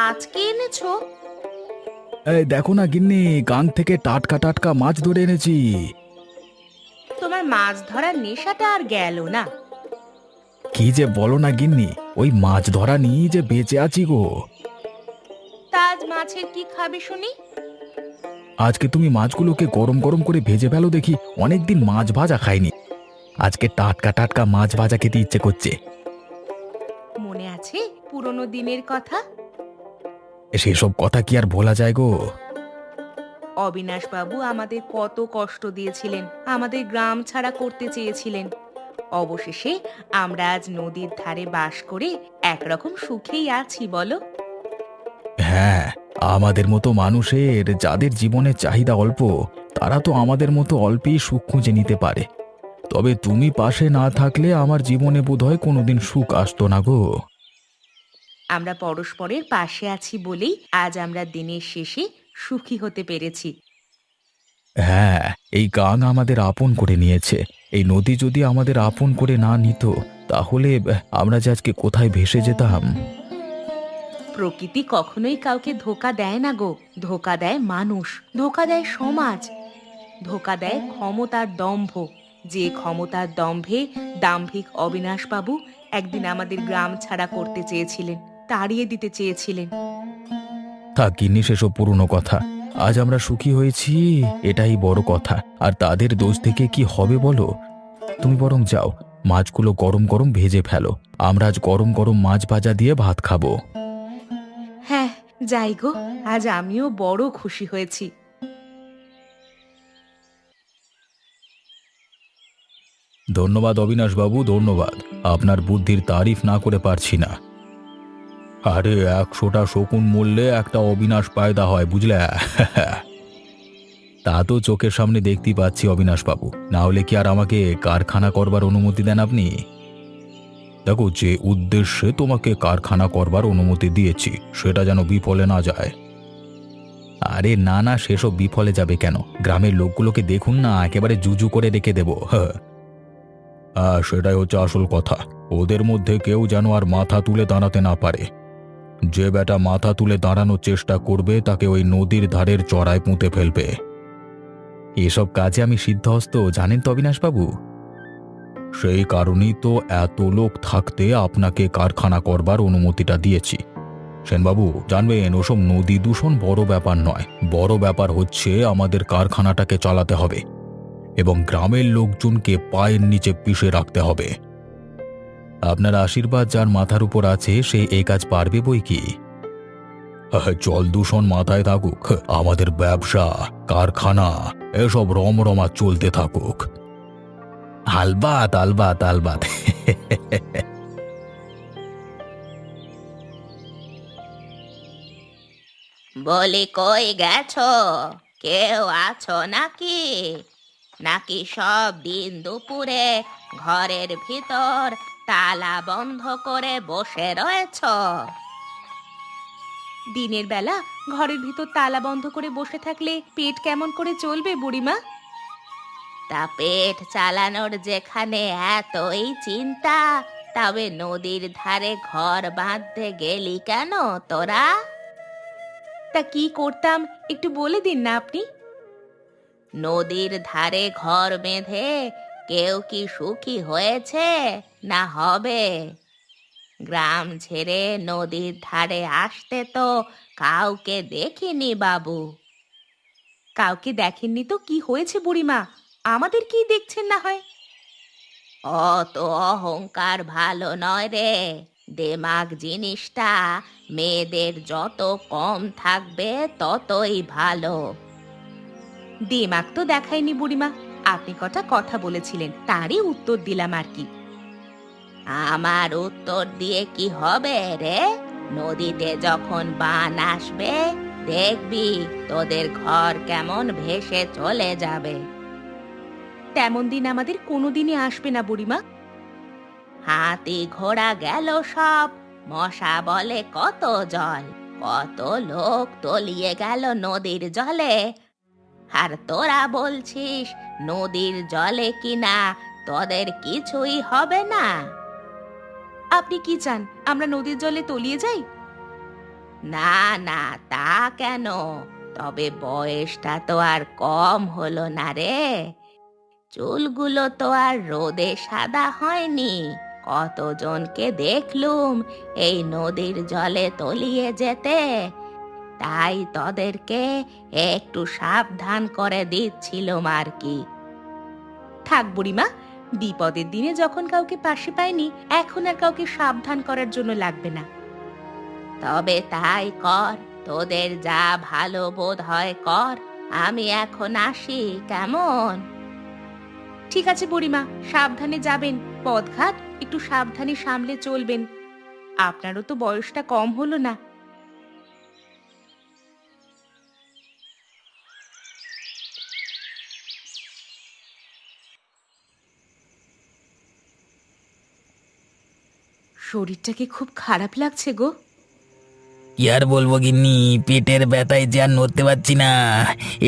আজকে এনেছো? এই দেখো না গিন্নি, গাং থেকে টাটকা টাটকা মাছ ধরে এনেছি। তোমার মাছ ধরার নেশাটা আর গেল না। কি যে বলো না গিন্নি, ওই মাছ ধরা নিয়ে যে বেঁচে আছি গো। তা আজ মাছের কি খাবে শুনি? আজকে তুমি মাছগুলোকে গরম গরম করে ভেজে ফেলো দেখি, অনেকদিন মাছ ভাজা খাইনি। আজকে টাটকা টাটকা মাছ ভাজা খেতে ইচ্ছে করছে। মনে আছে পুরনো দিনের কথা? সেসব কথা কি আর ভোলা যায় গো। অবিনাশ বাবু আমাদের কত কষ্ট দিয়েছিলেন, আমাদের গ্রাম ছাড়া করতে চেয়েছিলেন। অবশেষে আমরা আজ নদীর ধারে বাস করে একরকম সুখেই আছি বলো। হ্যাঁ, আমাদের মতো মানুষের যাদের জীবনের চাহিদা অল্প, তারা তো আমাদের মতো অল্পেই সুখ খুঁজে নিতে পারে। তবে তুমি পাশে না থাকলে আমার জীবনে বোধহয় কোনোদিন সুখ আসতো না গো। আমরা পরস্পরের পাশে আছি বলেই আজ আমরা দিনের শেষে সুখী হতে পেরেছি। হ্যাঁ, এই গাং আমাদের আপন করে নিয়েছে। এই নদী যদি আমাদের আপন করে না নিত, তাহলে আমরা যে আজকে কোথায় ভেসে যেতাম। প্রকৃতি কখনোই কাউকে ধোকা দেয় না গো। ধোকা দেয় মানুষ, ধোকা দেয় সমাজ, ধোকা দেয় ক্ষমতার দম্ভ। যে ক্ষমতার দম্ভে দাম্ভিক অবিনাশবাবু একদিন আমাদের গ্রাম ছাড়া করতে চেয়েছিলেন, তাড়িয়ে দিতে চেয়েছিলেন। থাক গিন্নি সেসব পুরনো কথা। আজ আমরা সুখী হয়েছি, এটাই বড় কথা। আর তাদের দোষ থেকে কি হবে বলো? তুমি বরং যাও, মাছগুলো গরম গরম ভেজে ফেলো। আমরা আজ গরম গরম মাছ ভাজা দিয়ে ভাত খাবো। হ্যাঁ, যাই গো, আজ আমিও বড় খুশি হয়েছি। ধন্যবাদ অবিনাশবাবু, ধন্যবাদ। আপনার বুদ্ধির তারিফ না করে পারছি না। আরে ১০০টা শকুন মূল্যে একটা অবিনাশ পায়দা হয়, বুঝলে? তা তো চোখের সামনে দেখতেই পাচ্ছি অবিনাশবাবু, না হলে কি আর আমাকে কারখানা করবার অনুমতি দেন আপনি? দেখো, যে উদ্দেশ্যে তোমাকে কারখানা করবার অনুমতি দিয়েছি সেটা যেন বিফলে না যায়। আরে না না, সেসব বিফলে যাবে কেন? গ্রামের লোকগুলোকে দেখুন না, একেবারে জুজু করে রেখে দেবো। হ্যাঁ, সেটাই হচ্ছে আসল কথা। ওদের মধ্যে কেউ যেন আর মাথা তুলে দাঁড়াতে না পারে। যে বেটা মাথা তুলে দাঁড়ানোর চেষ্টা করবে তাকে ওই নদীর ধারের চড়ায় পুঁতে ফেলবে। এসব কাজে আমি সিদ্ধহস্ত, জানেন তো অবিনাশবাবু। সেই কারণেই তো এত লোক থাকতে আপনাকে কারখানা করবার অনুমতিটা দিয়েছি। সেনবাবু জানবেন, ওসব নদী দূষণ বড় ব্যাপার নয়। বড় ব্যাপার হচ্ছে আমাদের কারখানাটাকে চালাতে হবে এবং গ্রামের লোকজনকে পায়ের নিচে পিষে রাখতে হবে। আপনার আশীর্বাদ যার মাথার উপর আছে সে এই কাজ পারবে বই কি। জল দূষণ মাথায় থাকুক, আমাদের ব্যবসা, কারখানা এসব রমরমা চলতে থাকুক। আলবাত আলবাত আলবাত। বলি কই গেছো? কেউ আছো নাকি? নাকি সব দিন দুপুরে ঘরের ভিতর তালা বন্ধ করে বসে রয়েছো? দিনের বেলা ঘরের ভিতর তালা বন্ধ করে বসে থাকলে পেট কেমন করে চলবে বুড়িমা? তা পেট চালানোর যেখানে এতই চিন্তা, তবে নদীর ধারে ঘর বাঁধতে গেলি কেন তোরা? তা কি করতাম একটু বলে দিন না আপনি। নদীর ধারে ঘর বেঁধে কেউ কি সুখী হয়েছে না হবে? গ্রাম ছেড়ে নদীর ধারে আসতে তো কাউকে দেখিনি বাবু। কাউকে দেখেননি তো কি হয়েছে বুড়িমা? আমাদের কি দেখছেন না হয়? অত অহংকার ভালো নয় রে। দেমাগ জিনিসটা মেয়েদের যত কম থাকবে ততই ভালো। দেমাগ তো দেখায়নি বুড়িমা, আপনি কটা কথা বলেছিলেন তারই উত্তর দিলাম আর কি। আমার উত্তর দিয়ে কি হবে রে? নদীতে যখন বান আসবে দেখবি তোদের ঘর কেমন ভেসে চলে যাবে। তেমন দিন আমাদের কোনোদিনই আসবে না বুড়িমা। হাতি ঘোড়া গেল সব, মশা বলে কত জল, কত লোক তলিয়ে গেল নদীর জলে। আর তোরা বলছিস নদীর জলে কিনা তোদের কিছুই হবে না। আপনি কি চান আমরা নদীর জলে তলিয়ে যাই? না না, তা কেন? তবে বয়সটা তো আর কম হলো না রে। চুলগুলো তো আর রোদে সাদা হয়নি। কতজনকে দেখলুম এই নদীর জলে তলিয়ে যেতে। তাই তোদেরকে একটু সাবধান করে দিচ্ছিলাম আর কি। থাক বুড়িমা, বিপদের দিনে যখন কাউকে পাশে পাইনি, এখন আর কাউকে সাবধান করার জন্য লাগবে না। তবে তাই কর, তোদের যা ভালো বোধ হয় কর। আমি এখন আসি, কেমন? ঠিক আছে বুড়িমা, সাবধানে যাবেন। পথঘাট একটু সাবধানে সামলে চলবেন। আপনারও তো বয়সটা কম হলো না। শরীরটাকে খুব খারাপ লাগছে গো। কি আর বলবো গিন্নি, পেটের ব্যথায় যে আর নড়তে পারছি না।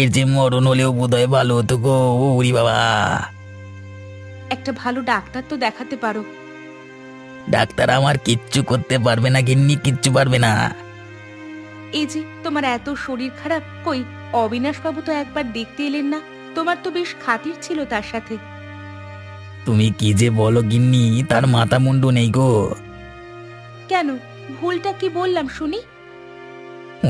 এর যে মরণ হলেও বোধহয় ভালো হতো গো। ওরি বাবা! একটা ভালো ডাক্তার তো দেখাতে পারো। ডাক্তার আমার কিচ্ছু করতে পারবে না গিন্নি, কিচ্ছু পারবে না। এই যে তোমার এত শরীর খারাপ, কই অবিনাশ বাবু তো একবার দেখতে এলেন না? তোমার তো বেশ খাতির ছিল তার সাথে। তুমি কি যে বলো গিন্নি, তার মাথা মুন্ডু নেই গো। কেন, ভুলটা কি বললাম শুনি?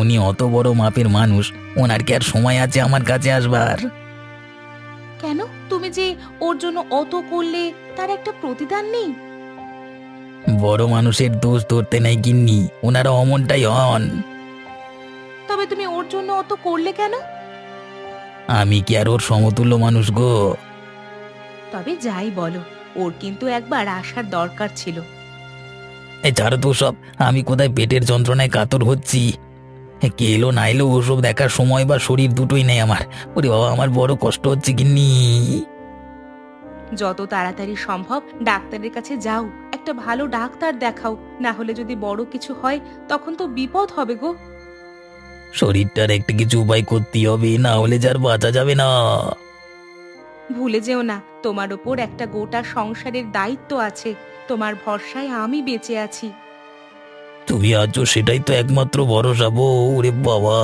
উনি অত বড় মাপের মানুষ, ওনার কি আর সময় আছে আমার কাছে আসবার? কেন, তুমি যে ওর জন্য অত করলে, তার একটা প্রতিদান নেই? বড় মানুষের দোষ ধরতে নেই গিন্নি, ওনারা অমনটাই হন। তবে তুমি ওর জন্য অত করলে কেন? আমি কি আর ওর সমতুল্য মানুষ গো? তবে যাই বলো, ওর কিন্তু একবার আসার দরকার ছিল। এই ছাড়ো তো সব, আমি কোথায় পেটের যন্ত্রণায় কাতর হচ্ছি। কে এলো না এলো ওসব দেখার সময় বা শরীর দুটোই নেই আমার। ওরে বাবা, আমার বড় কষ্ট হচ্ছে গিন্নি। যত তাড়াতাড়ি সম্ভব ডাক্তারের কাছে যাও, একটা ভালো ডাক্তার দেখাও। না হলে যদি বড় কিছু হয়, তখন তো বিপদ হবে গো। শরীরটার একটা কিছু উপায় করতেই হবে, না হলে যার বাঁচা যাবে না। ভুলে যেও না, তোমার ওপর একটা গোটা সংসারের দায়িত্ব আছে। তোমার ভরসায় আমি বেঁচে আছি। তুমি আছো সেটাই তো একমাত্র ভরসা বউ। ওরে বাবা!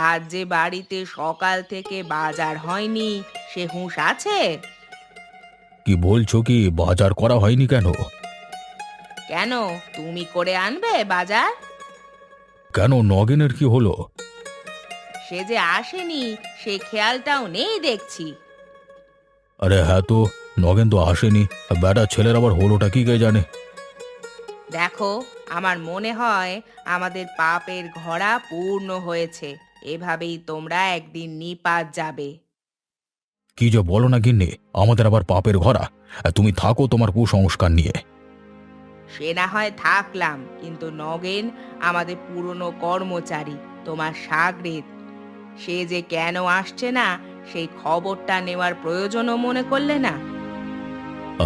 আজ যে বাড়িতে সকাল থেকে বাজার হয়নি, সে হুঁশ আছে? কি বলছো, কি বাজার করা হয়নি কেন? কেন, তুমি করে আনবে বাজার? কেন, নগেনের কি হলো? সে যে আসেনি, সে খেয়ালটাও নেই দেখছি। আরে হ্যাঁ তো, নগেন তো আসেনি। বেটা ছেলের আবার হলোটা কি কে জানে। দেখো, আমার মনে হয় আমাদের পাপের ঘড়া পূর্ণ হয়েছে। এভাবেই তোমরা একদিন নিপাত যাবে। কি যে বলো না গিন্নি, আমাদের আবার পাপের ঘরা। তুমি থাকো তোমার কুসংস্কার নিয়ে। সে না হয় থাকলাম, কিন্তু নগেন আমাদের পুরনো কর্মচারী, তোমার সাগরেদ। সে যে কেন আসছে না, সেই খবরটা নেওয়ার প্রয়োজনও মনে করলে না?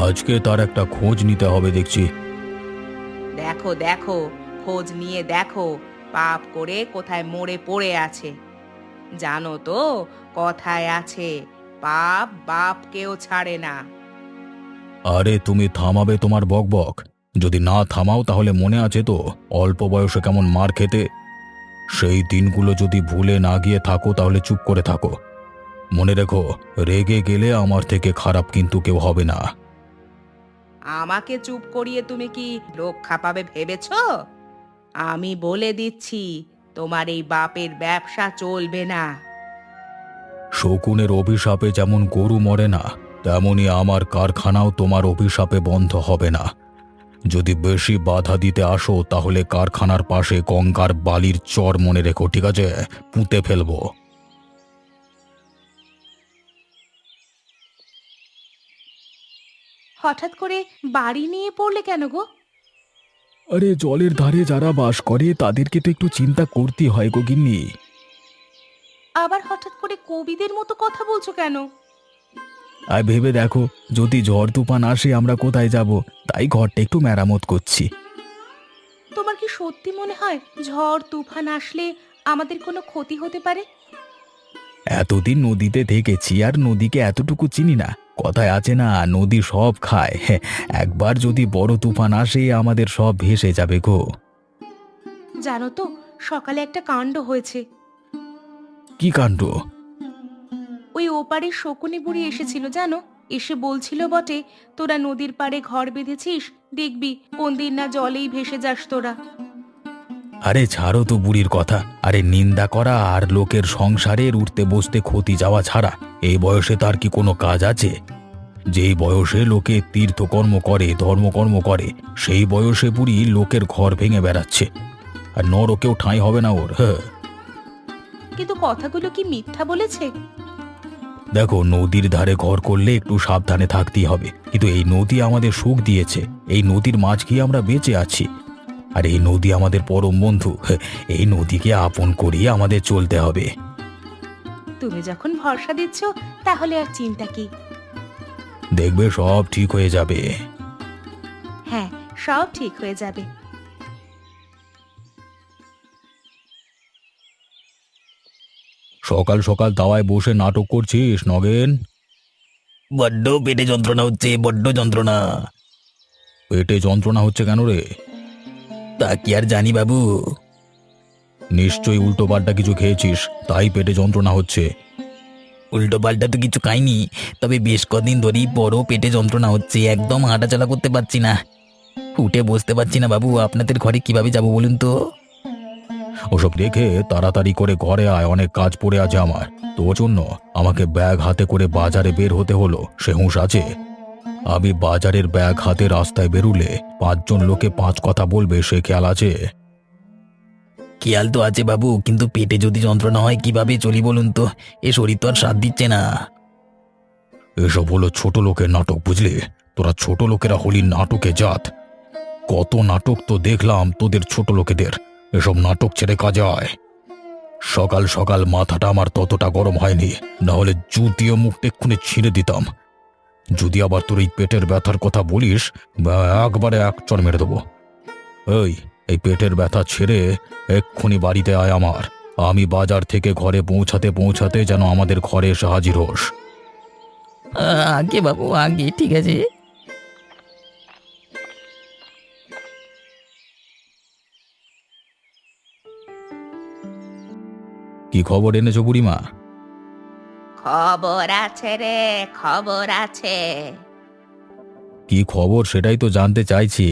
আজকে তার একটা খোঁজ নিতে হবে দেখছি। দেখো দেখো, খোঁজ নিয়ে দেখো পাপ করে কোথায় মরে পড়ে আছে। জানো তো, কথায় আছে, পাপ বাপকেও ছাড়ে না। আরে তুমি থামাবে তোমার বকবক? যদি না থামাও তাহলে মনে আছে তো অল্প বয়সে কেমন মার খেতে? সেই দিনগুলো যদি ভুলে না গিয়ে থাকো তাহলে চুপ করে থাকো। মনে রেখো, রেগে গেলে আমার থেকে খারাপ কিন্তু কেউ হবে না। আমাকে চুপ করিয়ে তুমি কি রক্ষা পাবে ভেবেছো? আমি বলে দিচ্ছি, তোমার এই বাপের ব্যবসা চলবে না। শকুনের অভিশাপে যেমন গরু মরে না, তেমনি আমার কারখানাও তোমার অভিশাপে বন্ধ হবে না। যদি বেশি বাধা দিতে আসো তাহলে কারখানার পাশে গঙ্গার বালির চর মনে রেখো, ঠিক আছে? পুঁতে ফেলবো। হঠাৎ করে বাড়ি নিয়ে পড়লে কেন গো? আরে জলের ধারে যারা বাস করে তাদেরকে তো একটু চিন্তা করতে হয় গো গিন্নি। আবার হঠাৎ করে কবিদের মতো কথা বলছো কেন? আর ভেবে দেখো, যদি ঝড় তুফান আসে আমরা কোথায় যাব? তাই ঘরটা একটু মেরামত করছি। তোমার কি সত্যি মনে হয় ঝড় তুফান আসলে আমাদের কোনো ক্ষতি হতে পারে? এতদিন নদীতে থেকেছি আর নদীকে এতটুকু চিনি না। কথায় আছে না, নদী সব খায়। একবার যদি বড় তুফান আসে আমাদের সব ভেসে যাবে গো। জানো তো, সকালে একটা কাণ্ড হয়েছে। কি কাণ্ড? ওই ওপারের শকুনি বুড়ি এসেছিল জানো, এসে বলছিল বটে, তোরা নদীর পাড়ে ঘর বেঁধেছিস, দেখবি কোন দিন না জলেই ভেসে যাস তোরা। আরে ছাড়ো তো বুড়ির কথা। আরে নিন্দা করা আর লোকের সংসারের উঠতে বসতে ক্ষতি যাওয়া ছাড়া এই বয়সে তার কি কোনো কাজ আছে? যেই বয়সে লোকে তীর্থকর্ম করে, ধর্মকর্ম করে, সেই বয়সে বুড়ি লোকের ঘর ভেঙে বেড়াচ্ছে। আর নরকেও ঠাঁই হবে না ওর। হ্যাঁ, কিন্তু কথাগুলো কি মিথ্যা বলেছে? দেখো, নদীর ধারে ঘর করলে একটু সাবধানে থাকতেই হবে, কিন্তু এই নদী আমাদের সুখ দিয়েছে। এই নদীর মাছ খেয়ে আমরা বেঁচে আছি। আর এই নদী আমাদের পরম বন্ধু। এই নদীকে আপন করিয়ে আমাদের চলতে হবে। তুমি যখন ভরসা দিচ্ছ, তাহলে আর চিন্তা কি। দেখবে সব ঠিক হয়ে যাবে। হ্যাঁ, সব ঠিক হয়ে যাবে। সকাল সকাল দাওয়ায় বসে নাটক করছিস নগেন? বড্ড পেটে যন্ত্রণা হচ্ছে, বড্ড যন্ত্রণা। পেটে যন্ত্রণা হচ্ছে কেন রে? তা কি আর জানি বাবু। নিশ্চয়ই উল্টো পাল্টা কিছু খেয়েছিস, তাই পেটে যন্ত্রণা হচ্ছে। উল্টো পাল্টা তো কিছু খাইনি, তবে বেশ কদিন ধরেই বড় পেটে যন্ত্রণা হচ্ছে, একদম হাঁটাচলা করতে পারছি না, উঠে বসতে পারছি না। বাবু, আপনাদের ঘরে কিভাবে যাব বলুন তো? ওসব রেখে তাড়াতাড়ি করে ঘরে আয়, অনেক কাজ পড়ে আছে আমার। তোর জন্য আমাকে ব্যাগ হাতে করে বাজারে বের হতে হলো, সে হুঁশ আছে? আমি বাজারের ব্যাগ হাতে রাস্তায় বেরুলে 5 জন লোকে 5 কথা বলবে, সে খেয়াল আছে? খেয়াল তো আছে বাবু, কিন্তু পেটে যদি যন্ত্রণা হয় কিভাবে চলি বলুন তো? এ শরীর তো আর সাথ দিচ্ছে না। এসব হলো ছোট লোকের নাটক, বুঝলি? তোরা ছোট লোকেরা হলি নাটকে জাত। কত নাটক তো দেখলাম তোদের ছোট লোকেদের। এসব নাটক ছেড়ে কাজে আয়। সকাল সকাল মাথাটা আমার ততটা গরম হয়নি, না হলে জুতিয়ে মুখটা এক্ষুনি ছিঁড়ে দিতাম। যদি আবার তোর এই পেটের ব্যথার কথা বলিস, একবারে এক চড় মেরে দেবো। এই পেটের ব্যথা ছেড়ে এক্ষুনি বাড়িতে আয় আমার। আমি বাজার থেকে ঘরে পৌঁছাতে পৌঁছাতে যেন আমাদের ঘরে এসে হাজির হোস। আগে বাবু, আগে, ঠিক আছে। কি খবর এনেছো বুড়িমা? খবর আছে রে, খবর আছে। কি খবর সেটাই তো জানতে চাইছি।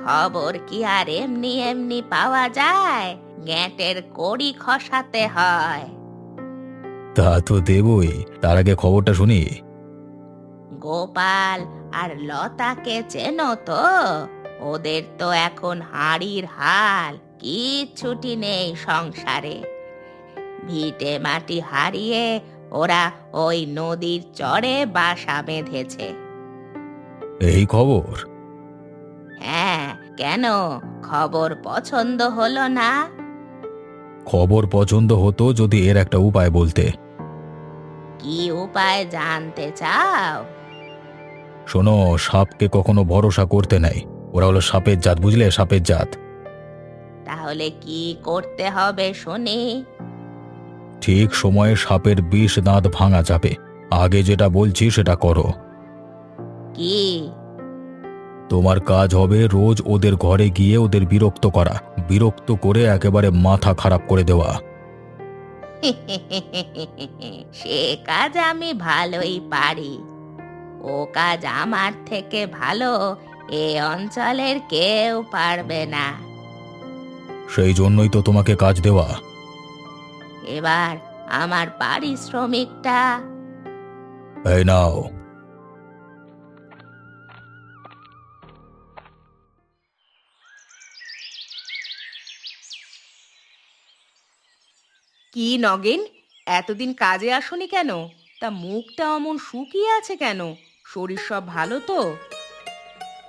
খবর কি আর এমনি এমনি পাওয়া যায়? গ্যাঁটের কড়ি খসাতে হয়। তা তো দেবই, তার আগে খবরটা শুনি। গোপাল আর লতাকে চেনো তো? ওদের তো এখন হাঁড়ির হাল, কিচ্ছুটি নেই সংসারে। ভিটে মাটি হারিয়ে ওরা ওই নদীর চরে বাসা বেঁধেছে। এই খবর? হ্যাঁ, কেন, খবর পছন্দ হলো না? খবর পছন্দ হতো যদি এর একটা উপায় বলতে। কি উপায় জানতে চাও? শোনো, সাপকে কখনো ভরসা করতে নাই। ওরা হলো সাপের জাত, বুঝলে? সাপের জাত। তাহলে কি করতে হবে শুনি। ঠিক সময়ে সাপের বিষ দাঁত ভাঙা যাবে। আগে যেটা বলছি সেটা করো। কি? তোমার কাজ হবে রোজ ওদের ঘরে গিয়ে ওদের বিরক্ত করা, বিরক্ত করে একেবারে মাথা খারাপ করে দেওয়া। সে কাজ আমি ভালোই পারি। ও কাজ আমার থেকে ভালো এ অঞ্চলের কেউ পারবে না। সেই জন্যই তো তোমাকে কাজ দেওয়া। এবার আমার পারিশ্রমিকটা। এই নাও। কি নগেন, এতদিন কাজে আসনি কেন? তা মুখটা অমন শুকিয়ে আছে কেন? শরীর সব ভালো তো?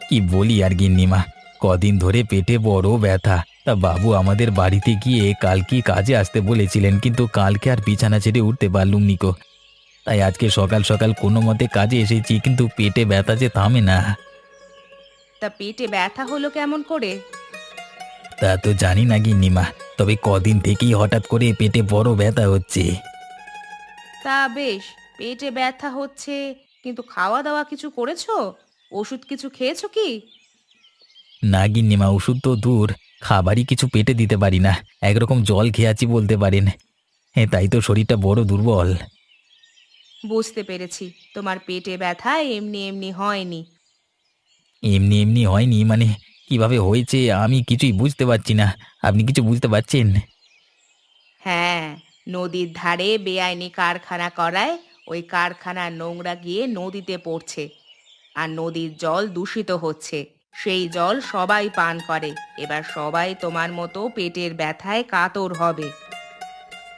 কি বলি আর গিন্নিমা, কদিন ধরে পেটে বড় ব্যথা। তা বাবু আমাদের বাড়িতে গিয়ে কালকে কাজে আসতে বলেছিলেন, কিন্তু কালকে আর বিছানা ছেড়ে উঠতে পারলুম নিকো। তাই আজকে সকাল সকাল কোনো মতে কাজে এসেছি, কিন্তু পেটে ব্যথা যে থামে না। তা পেটে ব্যথা হলো কেমন করে? তা তো জানি না গিন্নিমা, তবে কদিন থেকেই হঠাৎ করে পেটে বড় ব্যথা হচ্ছে। তা বেশ, পেটে ব্যথা হচ্ছে, কিন্তু খাওয়া দাওয়া কিছু করেছো? ওষুধ কিছু খেয়েছো কি? না গিন্নিমা, ওষুধ তো দূর, খাবারই কিছু পেটে দিতে পারি না। একরকম জল খেয়ে আছি বলতে পারেন। তাই তো শরীরটা বড় দুর্বল। বুঝতে পেরেছি, তোমার পেটে ব্যথা এমনি এমনি হয়নি। এমনি এমনি হয়নি মানে কিভাবে হয়েছে আমি কিছুই বুঝতে পারছি না। আপনি কিছু বুঝতে পারছেন? হ্যাঁ, নদীর ধারে বেআইনি কারখানা করায় ওই কারখানার নোংরা গিয়ে নদীতে পড়ছে, আর নদীর জল দূষিত হচ্ছে। সেই জল সবাই পান করে, এবার সবাই তোমার মতো পেটের ব্যথায় কাতর হবে।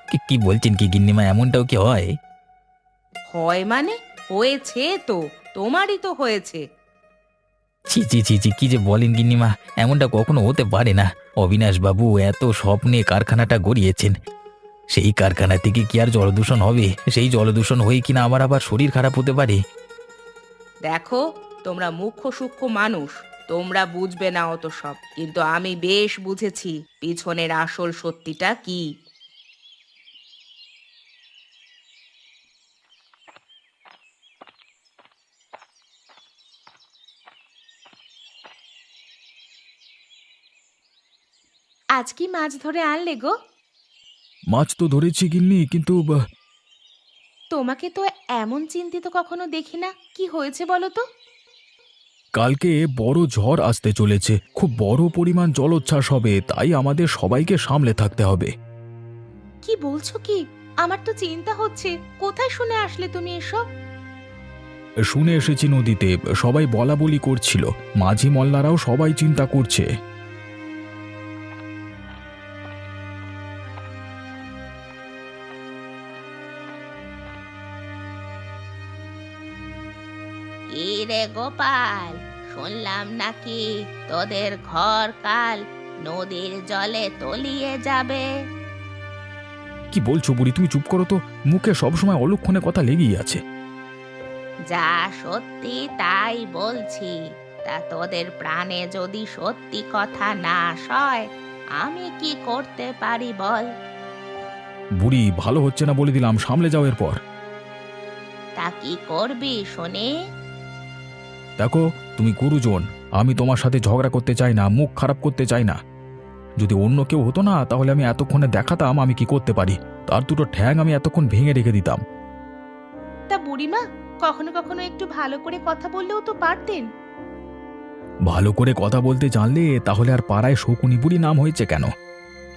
কি কি বলছেন কি গিন্নিমা, এমনটাও কি হয়? হয় মানে? হয়েছে তো, তোমারই তো হয়েছে। ছি ছি ছি ছি, কি যে বলেন গিন্নিমা, এমনটা কখনো হতে পারে না। অবিনাশবাবু এত স্বপ্নে কারখানাটা গড়িয়েছেন, সেই কারখানা থেকে কি আর জলদূষণ হবে? সেই জলদূষণ হয়ে কিনা আমার আবার শরীর খারাপ হতে পারে। দেখো, তোমরা মুখ্য সূক্ষ্ম মানুষ, তোমরা বুঝবে না অত সব, কিন্তু আমি বেশ বুঝেছি পিছনের আসল সত্যিটা কি। আজ কি মাছ ধরে আনলে গো? মাছ তো ধরেছি গিন্নি, কিন্তু তোমাকে তো এমন চিন্তিত কখনো দেখি না, কি হয়েছে বলো তো? কালকে বড় ঝড় আসতে চলেছে, খুব বড় পরিমাণ জলোচ্ছ্বাস হবে, তাই আমাদের সবাইকে সামলে থাকতে হবে। কি বলছো কি? আমার তো চিন্তা হচ্ছে, কোথায় শুনে আসলে তুমি এসব? শুনে এসেছি নদীতে, সবাই বলা বলি করছিল, মাঝি মল্লারাও সবাই চিন্তা করছে। কি রে গোপাল, শুনলাম নাকি তোদের ঘর কাল নদীর জলে তলিয়ে যাবে? কি বলছো বুড়ি, তুমি চুপ করো তো, মুখে সবসময় অলক্ষণে কথা লেগেই আছে। যা সত্যি তাই বলছি। তা তোদের প্রাণে যদি সত্যি কথা না সয়, আমি কি করতে পারি বল? বুড়ি, ভালো হচ্ছে না বলে দিলাম, সামলে যাও এরপর। তা কি করবি শুনি? দেখো, তুমি গুরুজন, আমি তোমার সাথে ঝগড়া করতে চাই না, মুখ খারাপ করতে চাই না। যদি অন্য কেউ হতো না, তাহলে আমি এতক্ষণে দেখাতাম আমি কি করতে পারি, তার দুটো ঠ্যাং আমি এতক্ষণ ভেঙে রেখে দিতাম। তা বুড়িমা, কখনো কখনো একটু ভালো করে কথা বললেও তো পারতেন। ভালো করে কথা বলতে জানলে তাহলে আর পাড়ায় শকুনি বুড়ি নাম হয়েছে কেন?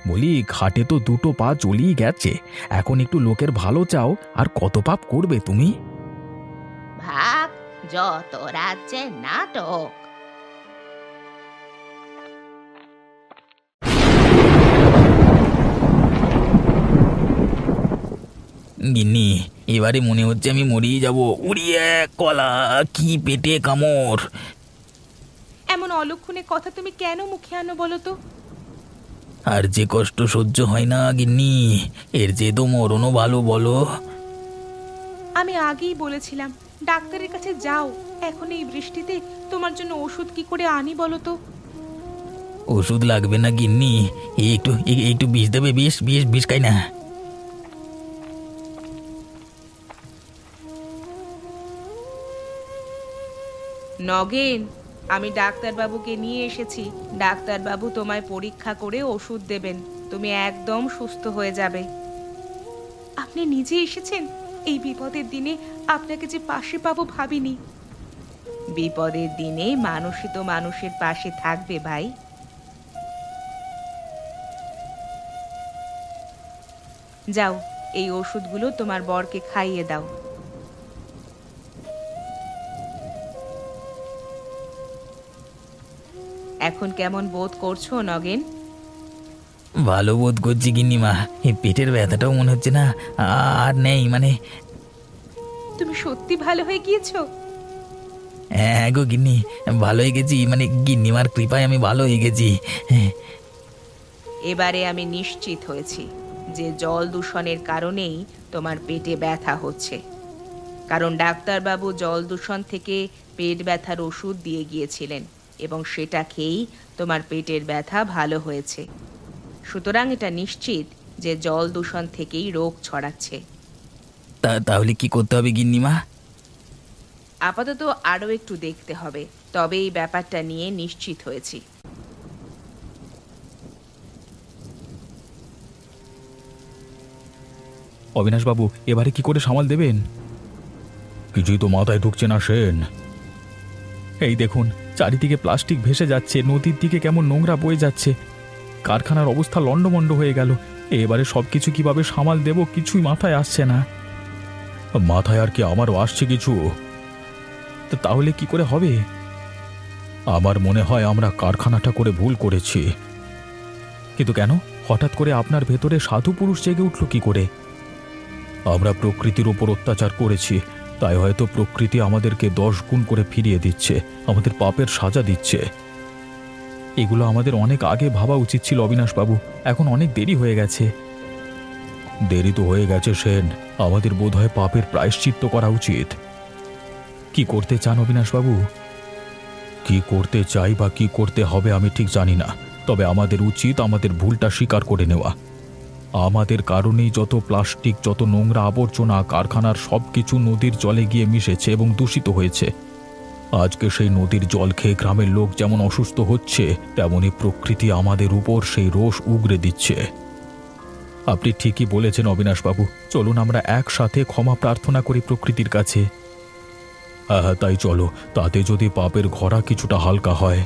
বলি, ঘাটে তো দুটো পা চলেই গেছে, এখন একটু লোকের ভালো চাও, আর কত পাপ করবে তুমি? ভাগ, যত রাজ্যের নাটক। গিন্নি, এবারে মনে হচ্ছে আমি মরেই যাব। উড়িয়ে কলা, কি পেটে কামড়! এমন অলক্ষণে কথা তুমি কেন মুখে আনো বলো তো? আর যে কষ্ট সহ্য হয় না গিন্নি, এর যে তো মরণও ভালো বলো। আমি আগেই বলেছিলাম ডাক্তারের কাছে যাও। এখন এই বৃষ্টিতে তোমার জন্য ওষুধ কি করে আনি বলো তো? ওষুধ লাগবে না গিন্নি, একটু একটু বিষ দেবে, বিষ বিষ বিষ খাই না। নগেন, আমি ডাক্তারবাবুকে নিয়ে এসেছি। ডাক্তারবাবু তোমায় পরীক্ষা করে ওষুধ দেবেন, তুমি একদম সুস্থ হয়ে যাবে। আপনি নিজে এসেছেন? এই বিপদের দিনে আপনাকে যে পাশে পাবো ভাবিনি। বিপদের দিনে মানুষই তো মানুষের পাশে থাকবে ভাই। যাও, এই ওষুধগুলো তোমার বরকে খাইয়ে দাও। এখন কেমন বোধ করছো নগেন? ভালো বোধ করছি গিন্নিমা, এই পেটের ব্যথাটাও মনে হচ্ছে না আর নেই মানে। তুমি সত্যি ভালো হয়ে গিয়েছো? হ্যাঁ গো গিন্নি, ভালো হয়ে গেছি, মানে গিন্নিমার কৃপায় আমি ভালো হয়ে গেছি। এবারে আমি নিশ্চিত হয়েছি যে জল দূষণের কারণেই তোমার পেটে ব্যথা হচ্ছে, কারণ ডাক্তারবাবু জল দূষণ থেকে পেট ব্যথার ওষুধ দিয়ে গিয়েছিলেন এবং সেটা খেয়েই তোমার পেটের ব্যথা ভালো হয়েছে। সুতরাং এটা নিশ্চিত যে জল দূষণ থেকেই রোগ ছড়াচ্ছে। তাহলে কি করতে হবে গিন্নিমা? আপাতত আরও একটু দেখতে হবে, তবে এই ব্যাপারটা নিয়ে নিশ্চিত হয়েছি। অবিনাশবাবু এবারে কি করে সামাল দেবেন? কিছুই তো মাথায় ঢুকছে না সেন। এই দেখুন, চারিদিকে প্লাস্টিক ভেসে যাচ্ছে, নদীর দিকে কেমন নোংরা বয়ে যাচ্ছে, কারখানার অবস্থা লণ্ডভণ্ড হয়ে গেল। এবারে সবকিছু কিভাবে সামাল দেব কিছুই মাথায় আসছে না। মাথায় আর কি আমারও আসছে কিছু। তাহলে কি করে হবে? আমার মনে হয় আমরা কারখানাটা করে ভুল করেছি। কিন্তু কেন হঠাৎ করে আপনার ভেতরে সাধু পুরুষ জেগে উঠল কি করে? আমরা প্রকৃতির উপর অত্যাচার করেছি, তাই হয়তো প্রকৃতি আমাদেরকে 10 গুণ করে ফিরিয়ে দিচ্ছে, আমাদের পাপের সাজা দিচ্ছে। এগুলো আমাদের অনেক আগে ভাবা উচিত ছিল অবিনাশবাবু, এখন অনেক দেরি হয়ে গেছে। দেরি তো হয়ে গেছে সেন, আমাদের বোধহয় পাপের প্রায়শ্চিত্ত করা উচিত। কি করতে চান অবিনাশবাবু? কি করতে চাই বা কি করতে হবে আমি ঠিক জানি না, তবে আমাদের উচিত আমাদের ভুলটা স্বীকার করে নেওয়া। আমাদের কারণেই যত প্লাস্টিক, যত নোংরা আবর্জনা কারখানার সবকিছু নদীর জলে গিয়ে মিশেছে এবং দূষিত হয়েছে। আজকে সেই নদীর জল খেয়ে গ্রামের লোক যেমন অসুস্থ হচ্ছে, তেমনি প্রকৃতি আমাদের উপর সেই রোষ উগরে দিচ্ছে। আপনি ঠিকই বলেছেন অবিনাশবাবু, চলুন আমরা একসাথে ক্ষমা প্রার্থনা করি প্রকৃতির কাছে। হ্যাঁ হ্যাঁ, তাই চলো, তাতে যদি পাপের ঘোড়া কিছুটা হালকা হয়।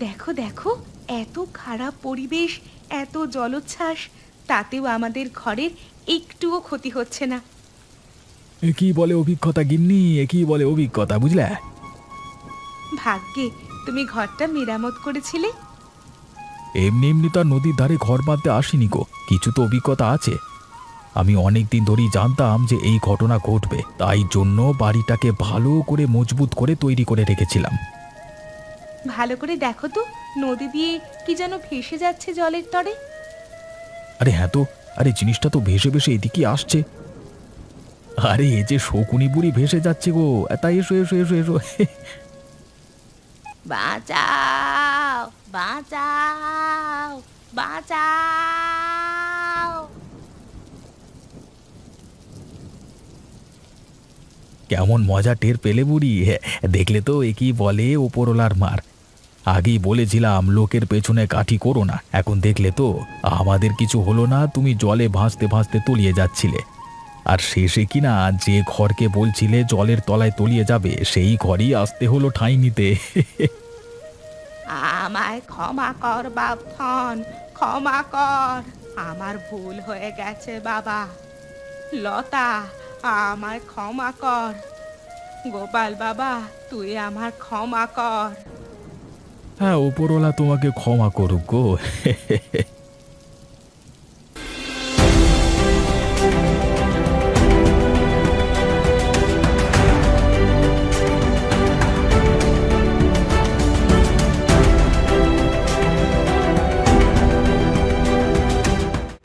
দেখো দেখো, এত খারাপ পরিবেশ, এত জলোচ্ছ্বাস, তাতেও আমাদের ঘরের একটুও ক্ষতি হচ্ছে না। কি বলে অভিজ্ঞতা গিন্নি, কি বলে অভিজ্ঞতা, বুঝলে? ভাগ্যে তুমি ঘরটা মেরামত করেছিলে। এমনি এমনি তো আর নদীর ধারে ঘর বাঁধতে আসিনি গো, কিছু তো অভিজ্ঞতা আছে। আমি অনেক দিন ধরেই জানতাম যে এই ঘটনা ঘটবে, তাই জন্য বাড়িটাকে ভালো করে মজবুত করে তৈরি করে রেখেছিলাম। ভালো করে দেখো তো, নদী দিয়ে কি যেন ভেসে যাচ্ছে জলের তরে। আরে হ্যাঁ তো, আরে জিনিসটা তো ভেসে ভেসে এদিকে আসছে। আরে এ যে শকুনি বুড়ি ভেসে যাচ্ছে গো, তাই এসো এসো এসো এসো। বাঁচাও, বাঁচাও, বাঁচাও! কেমন মজা টের পেলে বুড়ি, দেখলে তো একই বলে ওপরওয়ালার মার। আগেই বলেছিলাম লোকের পেছনে কাঠি করো না, এখন দেখলে তো আমাদের কিছু হলো না, তুমি জলে ভাসতে ভাসতে তলিয়ে যাচ্ছিলে। আর শেষে কিনা যে ঘরকে বলছিলে জলের তলায় তলিয়ে যাবে, সেই ঘরই আসতে হলো ঠাঁই নিতে। আমায় ক্ষমা কর বাপধন, ক্ষমা কর। আমার ভুল হয়ে গেছে বাবা। লতা, আমায় ক্ষমা কর। গোপাল বাবা, তুই আমার ক্ষমা কর। হ্যাঁ, ওপরওয়ালা তোমাকে ক্ষমা করুক গো।